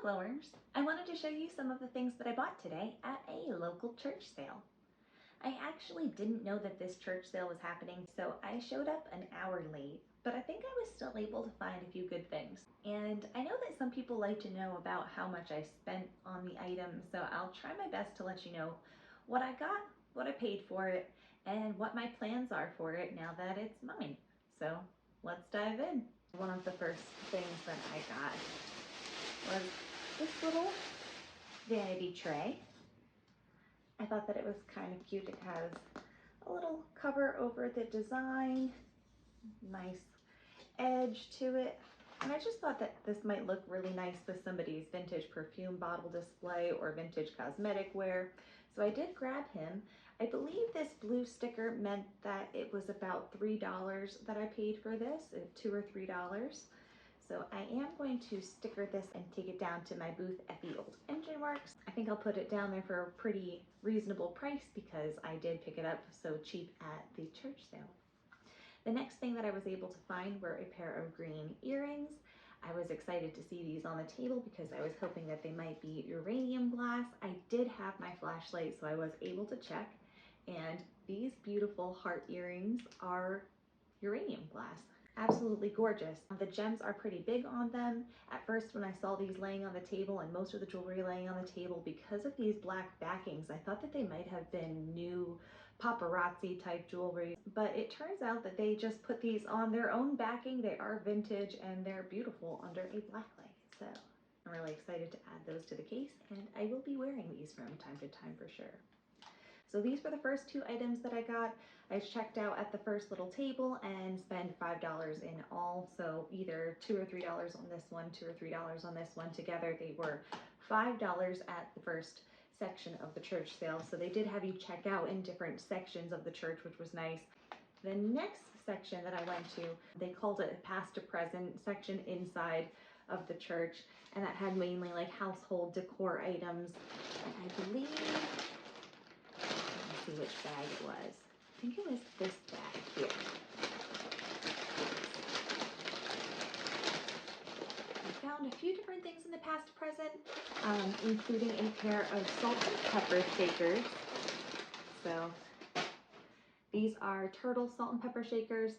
Hello glowworms! I wanted to show you some of the things that I bought today at a local church sale. I actually didn't know that this church sale was happening, so I showed up an hour late, but I think I was still able to find a few good things. And I know that some people like to know about how much I spent on the item, so I'll try my best to let you know what I got, what I paid for it, and what my plans are for it now that it's mine. So let's dive in. One of the first things that I got was this little vanity tray. I thought that it was kind of cute. It has a little cover over the design, nice edge to it. And I just thought that this might look really nice with somebody's vintage perfume bottle display or vintage cosmetic wear. So I did grab him. I believe this blue sticker meant that it was about $3 that I paid for this, $2 or $3. So I am going to sticker this and take it down to my booth at the Old Engine Works. I think I'll put it down there for a pretty reasonable price because I did pick it up so cheap at the church sale. The next thing that I was able to find were a pair of green earrings. I was excited to see these on the table because I was hoping that they might be uranium glass. I did have my flashlight, so I was able to check, and these beautiful heart earrings are uranium glass. Absolutely gorgeous. The gems are pretty big on them. At first when I saw these laying on the table and most of the jewelry laying on the table, because of these black backings, I thought that they might have been new paparazzi type jewelry, but it turns out that they just put these on their own backing. They are vintage and they're beautiful under a black light. So I'm really excited to add those to the case, and I will be wearing these from time to time for sure. So these were the first two items that I got. I checked out at the first little table and spent $5 in all. So either $2 or $3 on this one, $2 or $3 on this one. Together they were $5 at the first section of the church sale. So they did have you check out in different sections of the church, which was nice. The next section that I went to, they called it a past to present section inside of the church. And that had mainly like household decor items. And I believe, which bag it was. I think it was this bag here. I found a few different things in the past to present, including a pair of salt and pepper shakers. So these are turtle salt and pepper shakers.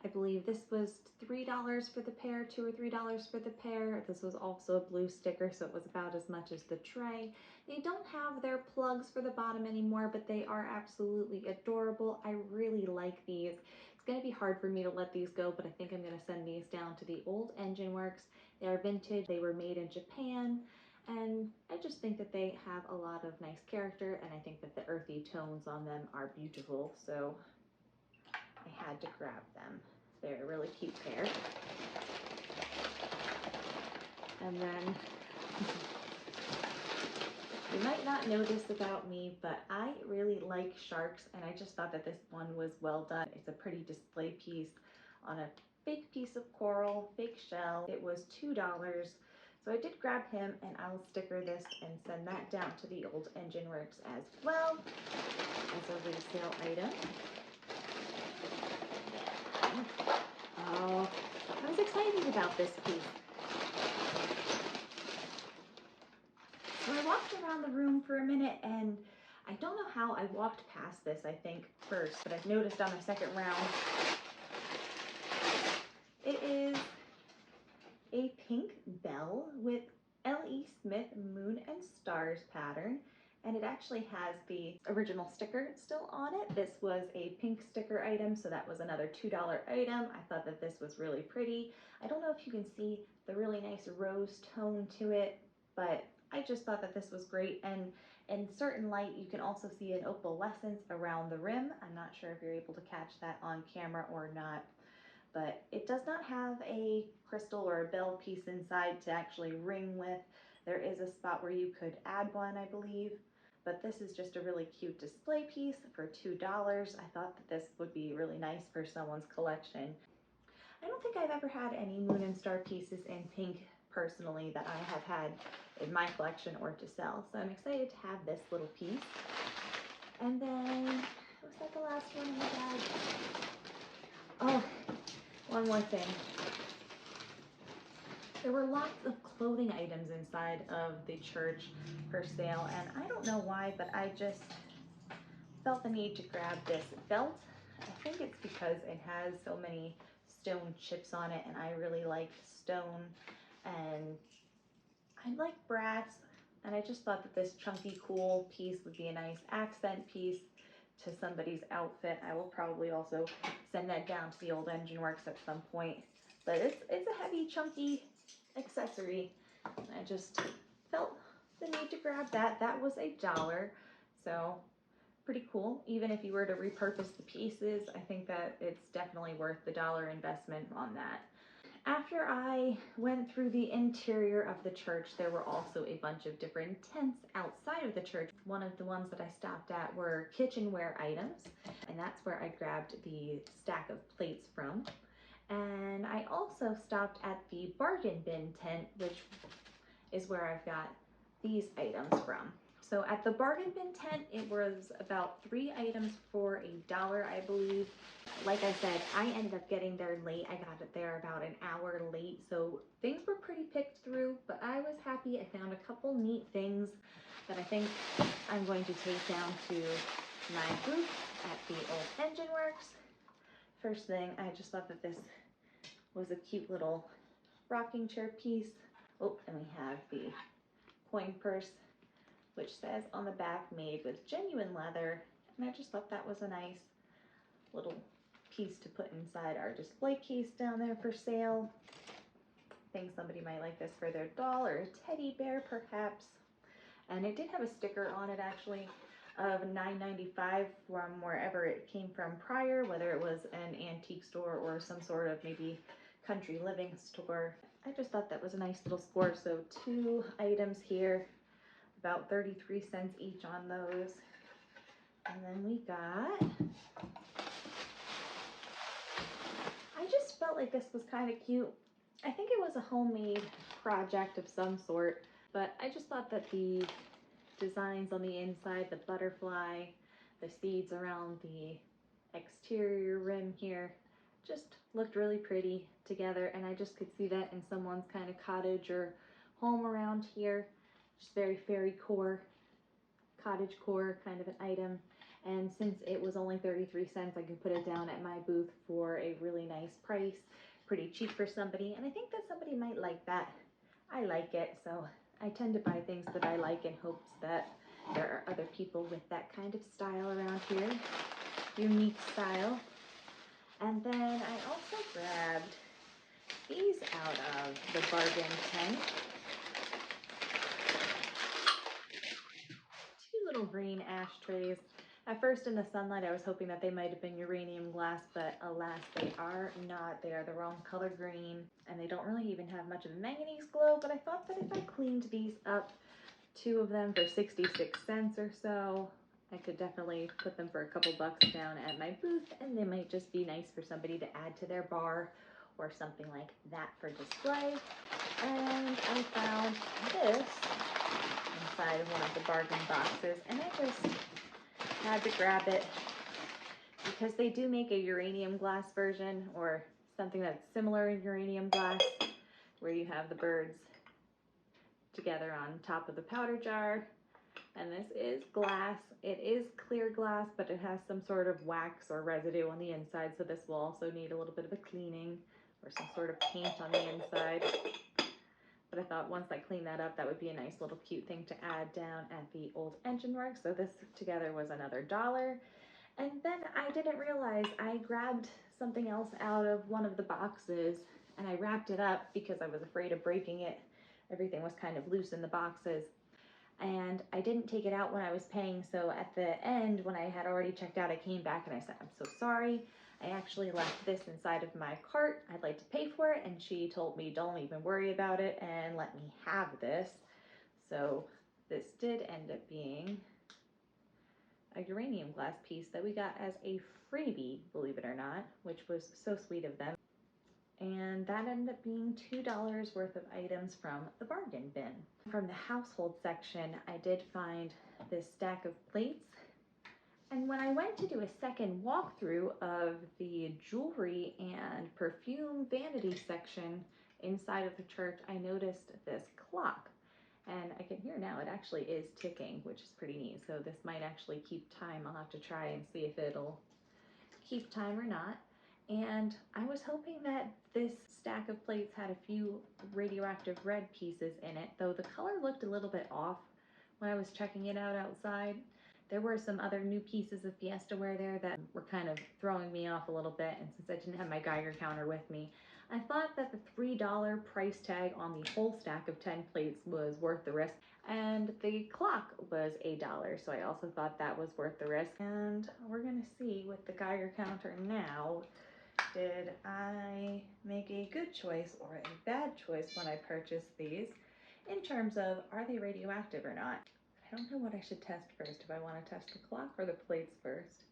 I believe this was $3 for the pair, $2 or $3 for the pair. This was also a blue sticker, so it was about as much as the tray. They don't have their plugs for the bottom anymore, but they are absolutely adorable. I really like these. It's going to be hard for me to let these go, but I think I'm going to send these down to the Old Engine Works. They are vintage. They were made in Japan, and I just think that they have a lot of nice character, and I think that the earthy tones on them are beautiful, so I had to grab them. They're a really cute pair. And then you might not know this about me, but I really like sharks, and I just thought that this one was well done. It's a pretty display piece on a fake piece of coral, fake shell. It was $2. So I did grab him, and I'll sticker this and send that down to the Old Engine Works as well as a resale item. Oh, I was excited about this piece. So I walked around the room for a minute, and I don't know how I walked past this, I think, first, but I've noticed on the second round. It is a pink bell with L.E. Smith Moon and Stars pattern, and it actually has the original sticker still on it. This was a pink sticker item, so that was another $2 item. I thought that this was really pretty. I don't know if you can see the really nice rose tone to it, but I just thought that this was great. And in certain light, you can also see an opalescence around the rim. I'm not sure if you're able to catch that on camera or not, but it does not have a crystal or a bell piece inside to actually ring with. There is a spot where you could add one, I believe. But this is just a really cute display piece for $2. I thought that this would be really nice for someone's collection. I don't think I've ever had any Moon and Star pieces in pink personally that I have had in my collection or to sell. So I'm excited to have this little piece. And then, was that the last one in the bag? Oh, one more thing. There were lots of clothing items inside of the church for sale, and I don't know why, but I just felt the need to grab this belt. I think it's because it has so many stone chips on it, and I really like stone, and I like brass, and I just thought that this chunky, cool piece would be a nice accent piece to somebody's outfit. I will probably also send that down to the old engine works at some point, but it's a heavy, chunky accessory. I just felt the need to grab that. That was $1, so pretty cool. Even if you were to repurpose the pieces, I think that it's definitely worth the $1 investment on that. After I went through the interior of the church, there were also a bunch of different tents outside of the church. One of the ones that I stopped at were kitchenware items, and that's where I grabbed the stack of plates from. And I also stopped at the bargain bin tent, which is where I've got these items from. So at the bargain bin tent, it was about 3 items for $1, I believe. Like I said, I ended up getting there late. I got there about an hour late, so things were pretty picked through, but I was happy. I found a couple neat things that I think I'm going to take down to my booth at the old engine works. First thing, I just thought that this was a cute little rocking chair piece. Oh, and we have the coin purse, which says on the back, made with genuine leather. And I just thought that was a nice little piece to put inside our display case down there for sale. I think somebody might like this for their doll or a teddy bear perhaps. And it did have a sticker on it actually of $9.95 from wherever it came from prior, whether it was an antique store or some sort of maybe country living store. I just thought that was a nice little score. So 2 items here, about 33 cents each on those. And then we got, I just felt like this was kind of cute. I think it was a homemade project of some sort, but I just thought that the designs on the inside, the butterfly, the seeds around the exterior rim here, just looked really pretty together, and I just could see that in someone's kind of cottage or home around here. Just very fairy core, cottage core kind of an item. And since it was only 33 cents, I could put it down at my booth for a really nice price, pretty cheap for somebody, and I think that somebody might like that. I like it, so I tend to buy things that I like in hopes that there are other people with that kind of style around here, unique style. And then I also grabbed these out of the bargain tent. 2 little green ashtrays. At first in the sunlight, I was hoping that they might have been uranium glass, but alas, they are not. They are the wrong color green, and they don't really even have much of a manganese glow, but I thought that if I cleaned these up, 2 of them for 66 cents or so, I could definitely put them for a couple bucks down at my booth, and they might just be nice for somebody to add to their bar or something like that for display. And I found this inside of one of the bargain boxes, and I just had to grab it because they do make a uranium glass version or something that's similar in uranium glass, where you have the birds together on top of the powder jar. And this is glass. It is clear glass, but it has some sort of wax or residue on the inside, so this will also need a little bit of a cleaning or some sort of paint on the inside. But I thought once I clean that up, that would be a nice little cute thing to add down at the old engine works. So this together was another $1. And then I didn't realize I grabbed something else out of one of the boxes, and I wrapped it up because I was afraid of breaking it. Everything was kind of loose in the boxes. And I didn't take it out when I was paying, so at the end, when I had already checked out, I came back and I said, I'm so sorry. I actually left this inside of my cart. I'd like to pay for it. And she told me, don't even worry about it and let me have this. So this did end up being a uranium glass piece that we got as a freebie, believe it or not, which was so sweet of them. And that ended up being $2 worth of items from the bargain bin. From the household section, I did find this stack of plates. And when I went to do a second walkthrough of the jewelry and perfume vanity section, inside of the church, I noticed this clock. And I can hear now it actually is ticking, which is pretty neat. So this might actually keep time. I'll have to try and see if it'll keep time or not. And I was hoping that this stack of plates had a few radioactive red pieces in it, though the color looked a little bit off when I was checking it out outside. There were some other new pieces of Fiestaware there that were kind of throwing me off a little bit, and since I didn't have my Geiger counter with me, I thought that the $3 price tag on the whole stack of 10 plates was worth the risk, and the clock was $8, so I also thought that was worth the risk. And we're gonna see with the Geiger counter now, did I make a good choice or a bad choice when I purchased these in terms of are they radioactive or not? I don't know what I should test first, if I want to test the clock or the plates first.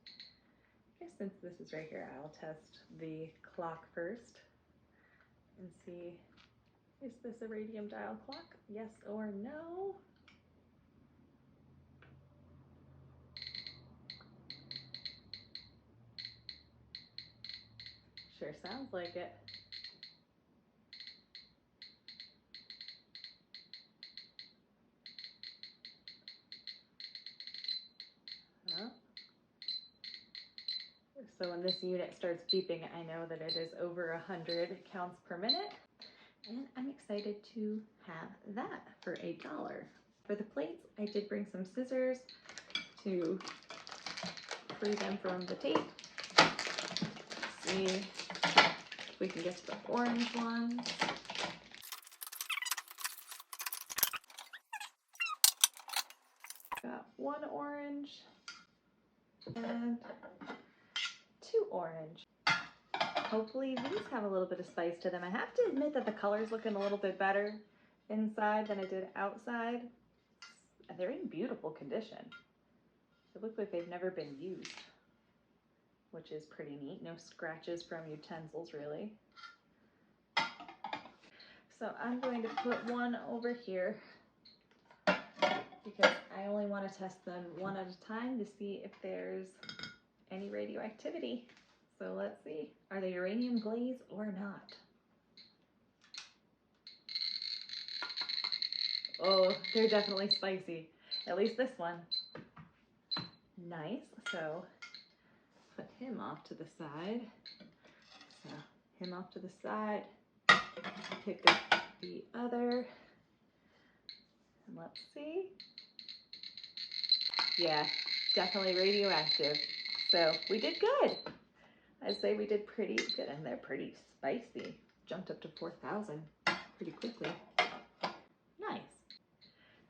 I guess since this is right here, I'll test the clock first and see, is this a radium dial clock? Yes or no? Sure sounds like it. Huh? So when this unit starts beeping, I know that it is over 100 counts per minute. And I'm excited to have that for $8. For the plates, I did bring some scissors to free them from the tape. Let's see if we can get to the orange ones. Got one orange and two orange. Hopefully these have a little bit of spice to them. I have to admit that the color's looking a little bit better inside than it did outside. They're in beautiful condition. They look like they've never been used, which is pretty neat. No scratches from utensils, really. So I'm going to put one over here because I only want to test them one at a time to see if there's any radioactivity. So let's see, are they uranium glaze or not? Oh, they're definitely spicy. At least this one. Nice. So put him off to the side. So him off to the side. Pick up the other. And let's see. Yeah, definitely radioactive. So we did good. I'd say we did pretty good, and they're pretty spicy. Jumped up to 4,000 pretty quickly. Nice.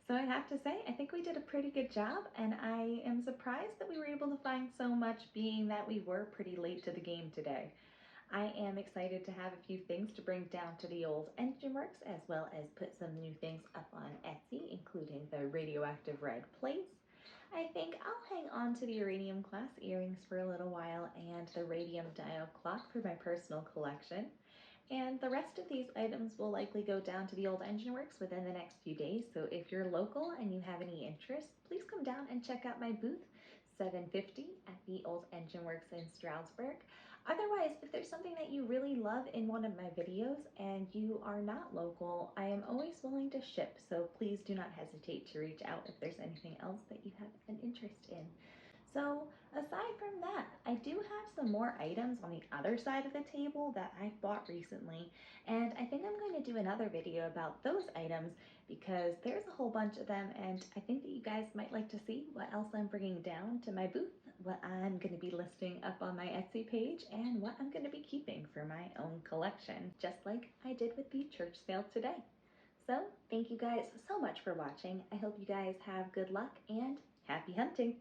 So I have to say, I think we did a pretty good job, and I am surprised that we were able to find so much, being that we were pretty late to the game today. I am excited to have a few things to bring down to the old Engine Works, as well as put some new things up on Etsy, including the radioactive red plates. I think I'll hang on to the uranium glass earrings for a little while and the radium dial clock for my personal collection. And the rest of these items will likely go down to the old Engine Works within the next few days. So if you're local and you have any interest, please come down and check out my booth, 750 at the old Engine Works in Stroudsburg. Otherwise, if there's something that you really love in one of my videos and you are not local, I am always willing to ship, so please do not hesitate to reach out if there's anything else that you have an interest in. So aside from that, I do have some more items on the other side of the table that I bought recently, and I think I'm going to do another video about those items because there's a whole bunch of them, and I think that you guys might like to see what else I'm bringing down to my booth, what I'm going to be listing up on my Etsy page, and what I'm going to be keeping for my own collection, just like I did with the church sale today. So thank you guys so much for watching. I hope you guys have good luck and happy hunting!